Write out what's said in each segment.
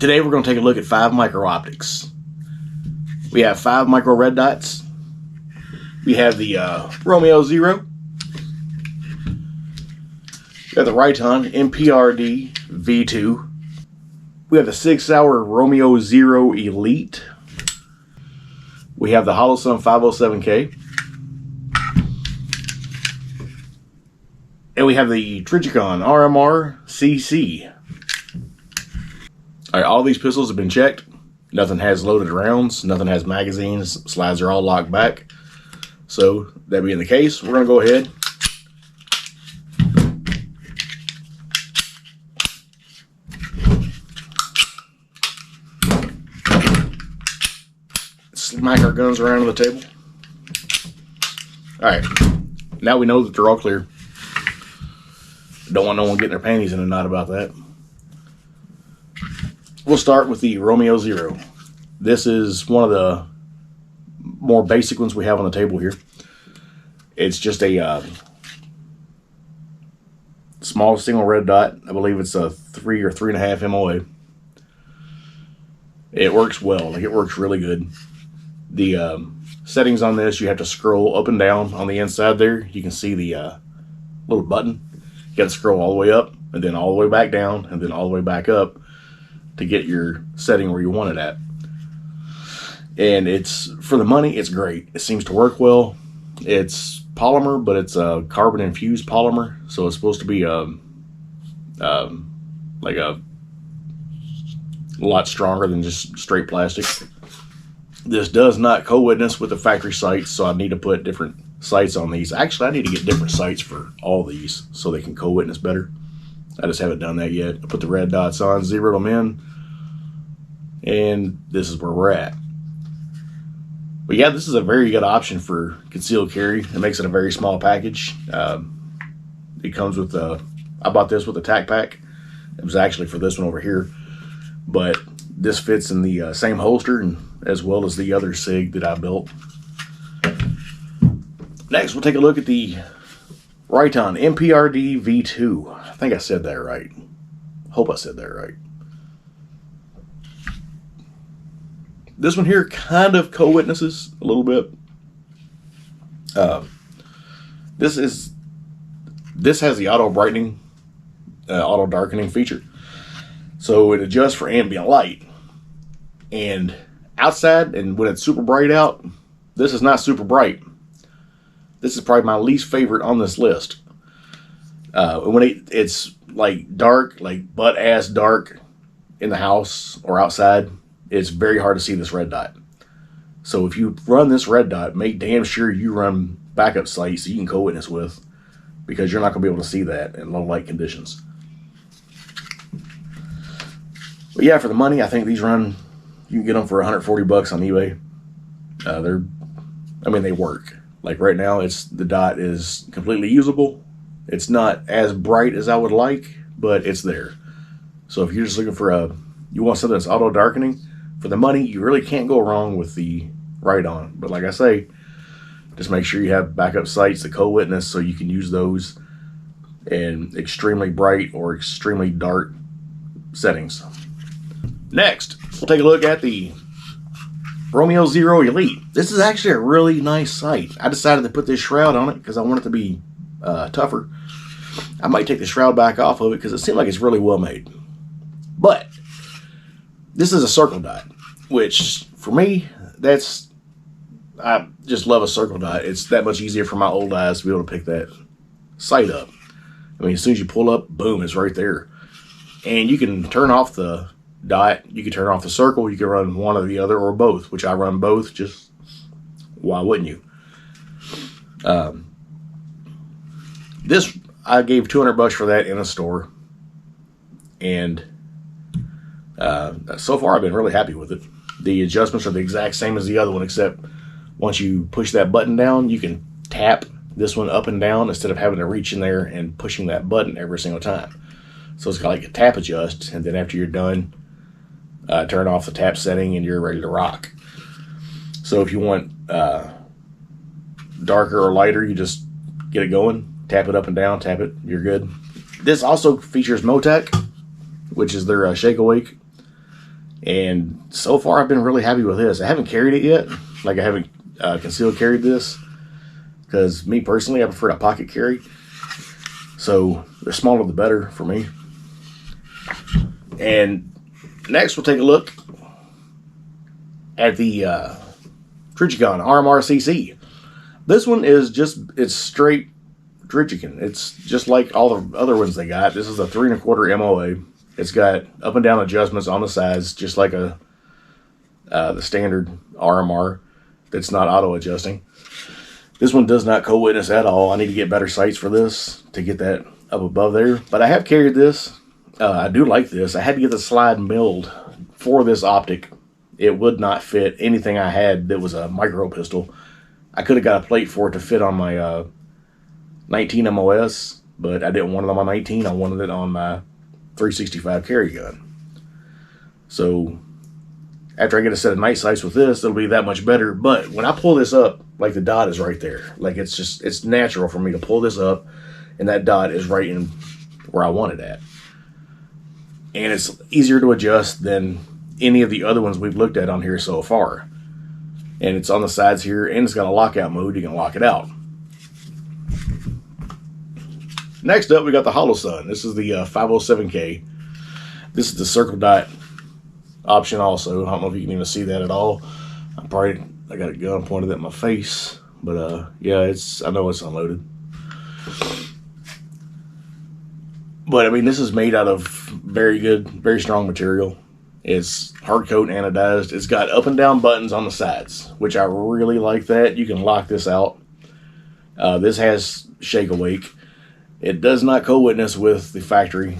Today we're going to take a look at 5 micro optics. We have 5 micro red dots. We have the Romeo 0. We have the Riton MPRD V2. We have the 6-hour Romeo 0 Elite. We have the Holosun 507K. And we have the Trijicon RMRcc. Alright, all these pistols have been checked. Nothing has loaded rounds. Nothing has magazines. Slides are all locked back. So, that being the case, we're going to go ahead. Smack our guns around on the table. Alright, now we know that they're all clear. Don't want no one getting their panties in a knot about that. We'll start with the Romeo 0. This is one of the more basic ones we have on the table here. It's just a small single red dot. I believe it's a 3 or 3.5 MOA. It works well. Like, it works really good. The settings on this, you have to scroll up and down on the inside there. You can see the little button. You got to scroll all the way up, and then all the way back down, and then all the way back up to get your setting where you want it at. And it's, for the money, it's great. It seems to work well. It's polymer, but it's a carbon infused polymer, so it's supposed to be like a lot stronger than just straight plastic. This does not co-witness with the factory sights, so I need to put different sights on these. Actually, I need to get different sights for all these so they can co-witness better. I just haven't done that yet. I put the red dots on, zeroed them in, and this is where we're at. But yeah, this is a very good option for concealed carry. It makes it a very small package. It comes with I bought this with a tack pack. It was actually for this one over here, but this fits in the same holster and as well as the other SIG that I built. Next, we'll take a look at the Riton MPRD V2. I think I said that right. Hope I said that right. This one here kind of co-witnesses a little bit. This has the auto brightening, auto darkening feature. So it adjusts for ambient light. And outside, and when it's super bright out, this is not super bright. This is probably my least favorite on this list. When it's like dark, like butt-ass dark in the house or outside, it's very hard to see this red dot. So if you run this red dot, make damn sure you run backup sights so you can co-witness with, because you're not going to be able to see that in low light conditions. But yeah, for the money, I think these run, you can get them for 140 bucks on eBay. They work. Like right now, the dot is completely usable. It's not as bright as I would like, but it's there. So if you're just looking for you want something that's auto darkening, for the money, you really can't go wrong with the Riton. But like I say, just make sure you have backup sights that co-witness so you can use those in extremely bright or extremely dark settings. Next, we'll take a look at the Romeo 0 Elite. This is actually a really nice sight. I decided to put this shroud on it because I want it to be tougher. I might take the shroud back off of it because it seems like it's really well made. But this is a circle dot, which for me, I just love a circle dot. It's that much easier for my old eyes to be able to pick that sight up. As soon as you pull up, boom, it's right there. And you can turn off the dot, you can turn off the circle, you can run one or the other or both, which I run both. Just why wouldn't you? This, I gave 200 bucks for that in a store, and so far I've been really happy with it. The adjustments are the exact same as the other one, except once you push that button down, you can tap this one up and down instead of having to reach in there and pushing that button every single time. So it's got like a tap adjust, and then after you're done, turn off the tap setting and you're ready to rock. So if you want darker or lighter, you just get it going, tap it up and down, tap it, you're good. This also features Motec, which is their Shake Awake. And so far, I've been really happy with this. I haven't carried it yet. Like, I haven't concealed carried this. Because me personally, I prefer to pocket carry. So, the smaller the better for me. And next, we'll take a look at the Trijicon RMRcc. This one is just, it's straight Trijicon. It's just like all the other ones they got. This is a 3 1/4 MOA. It's got up and down adjustments on the sides, just like the standard RMR that's not auto adjusting. This one does not co-witness at all. I need to get better sights for this to get that up above there. But I have carried this. I do like this. I had to get the slide milled for this optic. It would not fit anything I had that was a micro pistol. I could have got a plate for it to fit on my 19 MOS, but I didn't want it on my 19. I wanted it on my 365 carry gun. So after I get a set of night sights with this, it'll be that much better. But when I pull this up, like, the dot is right there. Like, it's natural for me to pull this up, and that dot is right in where I want it at. And it's easier to adjust than any of the other ones we've looked at on here so far. And it's on the sides here, and it's got a lockout mode. You can lock it out. Next up, we got the Holosun. This is the 507K. This is the circle dot option also. I don't know if you can even see that at all. I got a gun pointed at my face, but yeah, I know it's unloaded. But I mean, this is made out of very good, very strong material. It's hard coat anodized. It's got up and down buttons on the sides, which I really like that. You can lock this out. This has shake awake. It does not co-witness with the factory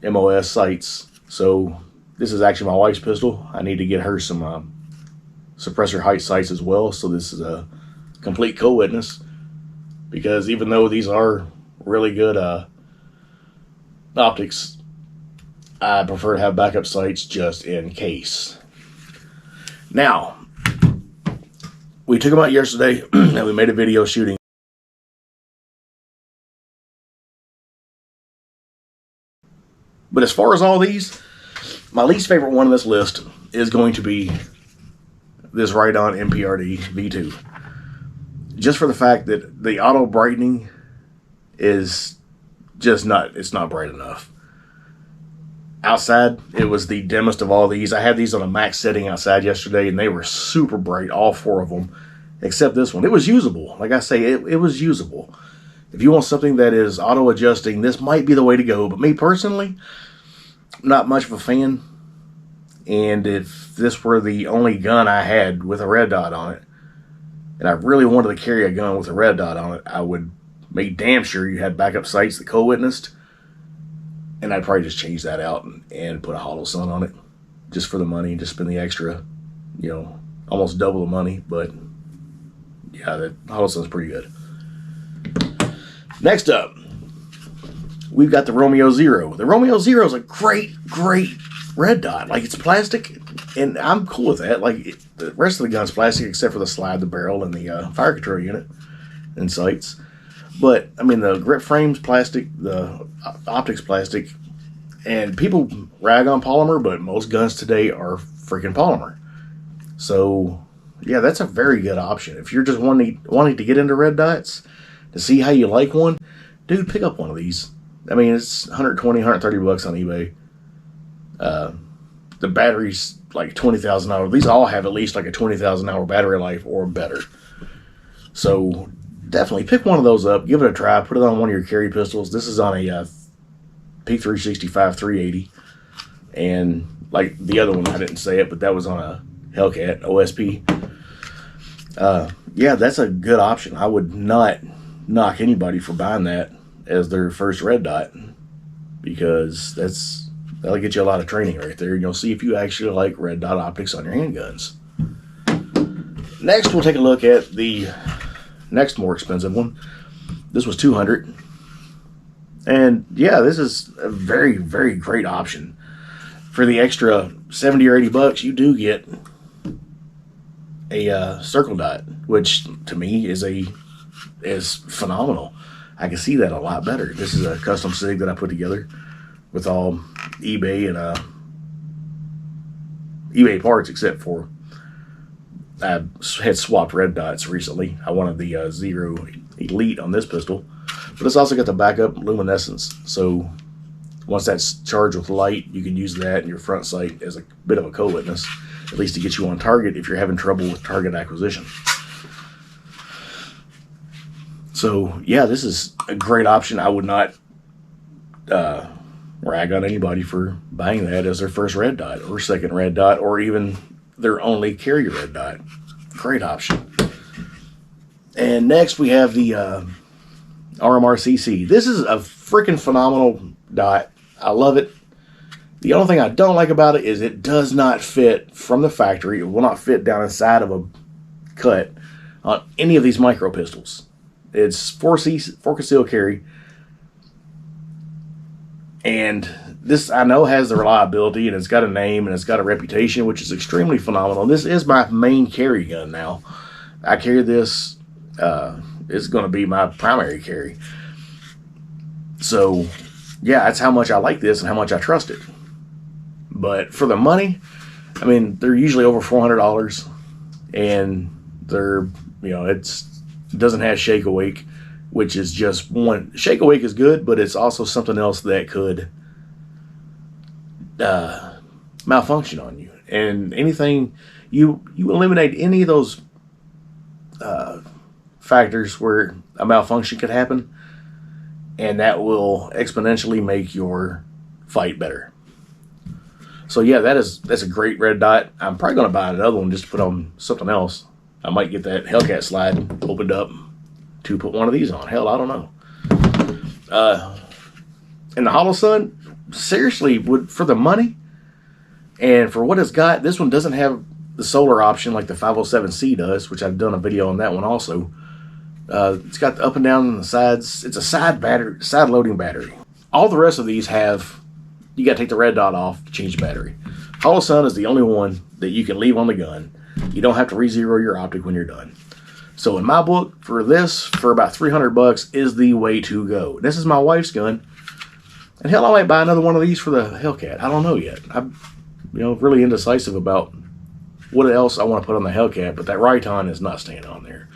MOS sights. So this is actually my wife's pistol. I need to get her some suppressor height sights as well. So this is a complete co-witness. Because even though these are really good optics, I prefer to have backup sights just in case. Now, we took them out yesterday and we made a video shooting. But as far as all these, my least favorite one on this list is going to be this Riton MPRD V2. Just for the fact that the auto brightening is just it's not bright enough. Outside, it was the dimmest of all these. I had these on a max setting outside yesterday, and they were super bright, all 4 of them, except this one. It was usable. Like I say, it was usable. If you want something that is auto-adjusting, this might be the way to go. But me personally, not much of a fan. And if this were the only gun I had with a red dot on it, and I really wanted to carry a gun with a red dot on it, I would make damn sure you had backup sights that co-witnessed. And I'd probably just change that out and put a Holosun on it. Just for the money, just spend the extra, almost double the money. But yeah, the Holosun's pretty good. Next up, we've got the Romeo Zero. The Romeo Zero is a great red dot. Like, it's plastic, and I'm cool with that. Like, the rest of the gun's plastic except for the slide, the barrel, and the fire control unit and sights. But, I mean, the grip frame's plastic, the optics plastic, and people rag on polymer, but most guns today are freaking polymer. So, yeah, that's a very good option. If you're just wanting to get into red dots, to see how you like one, dude, pick up one of these. I mean, it's $120, $130 on eBay. The battery's like 20,000 hours. These all have at least like a 20,000 hour battery life or better. So definitely pick one of those up, give it a try, put it on one of your carry pistols. This is on a Peak 365 380, and like the other one, I didn't say it, but that was on a Hellcat OSP. Yeah, that's a good option. I would not knock anybody for buying that as their first red dot, because that'll get you a lot of training right there, and you'll see if you actually like red dot optics on your handguns. Next, we'll take a look at the next more expensive one. This was $200, and yeah, this is a very, very great option. For the extra $70 or $80, you do get a circle dot, which to me is phenomenal. I can see that a lot better. This is a custom SIG that I put together with all eBay and eBay parts, except for I had swapped red dots recently. I wanted the Zero Elite on this pistol, but it's also got the backup luminescence. So once that's charged with light, you can use that in your front sight as a bit of a co-witness, at least to get you on target if you're having trouble with target acquisition. So yeah, this is a great option. I would not rag on anybody for buying that as their first red dot or second red dot or even their only carry red dot. Great option. And next we have the RMRcc. This is a freaking phenomenal dot. I love it. The only thing I don't like about it is it does not fit from the factory. It will not fit down inside of a cut on any of these micro pistols. It's 4 concealed carry. And this, I know, has the reliability, and it's got a name, and it's got a reputation, which is extremely phenomenal. This is my main carry gun now. I carry this. It's going to be my primary carry. So, yeah, that's how much I like this and how much I trust it. But for the money, I mean, they're usually over $400, and they're, it doesn't have shake awake, which is just one. Shake awake is good, but it's also something else that could malfunction on you. And anything, you eliminate any of those factors where a malfunction could happen, and that will exponentially make your fight better. So yeah, that's a great red dot. I'm probably going to buy another one just to put on something else. I might get that Hellcat slide opened up to put one of these on. Hell, I don't know. And the Holosun, seriously, for the money and for what it's got, this one doesn't have the solar option like the 507C does, which I've done a video on that one also. It's got the up and down on the sides. It's a side loading battery. All the rest of these have, you got to take the red dot off to change the battery. Holosun is the only one that you can leave on the gun. You don't have to re-zero your optic when you're done. So in my book, for this, for about $300 is the way to go. This is my wife's gun. And hell, I might buy another one of these for the Hellcat. I don't know yet. I'm really indecisive about what else I want to put on the Hellcat, but that Riton is not staying on there.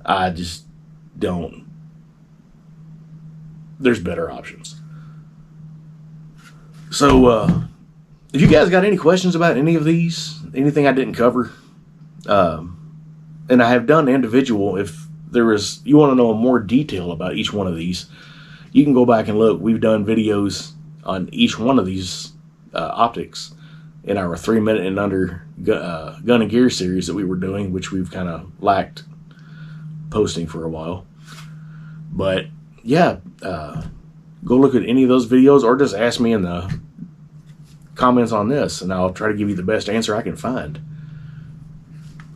I just don't. There's better options. So, if you guys got any questions about any of these, anything I didn't cover, and I have done individual, if you want to know more detail about each one of these, you can go back and look. We've done videos on each one of these optics in our 3-minute and under gun and gear series that we were doing, which we've kind of lacked posting for a while. But yeah, go look at any of those videos or just ask me in the comments on this and I'll try to give you the best answer I can find.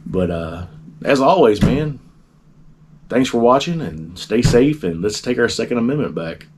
But as always, man, thanks for watching and stay safe, and let's take our Second Amendment back.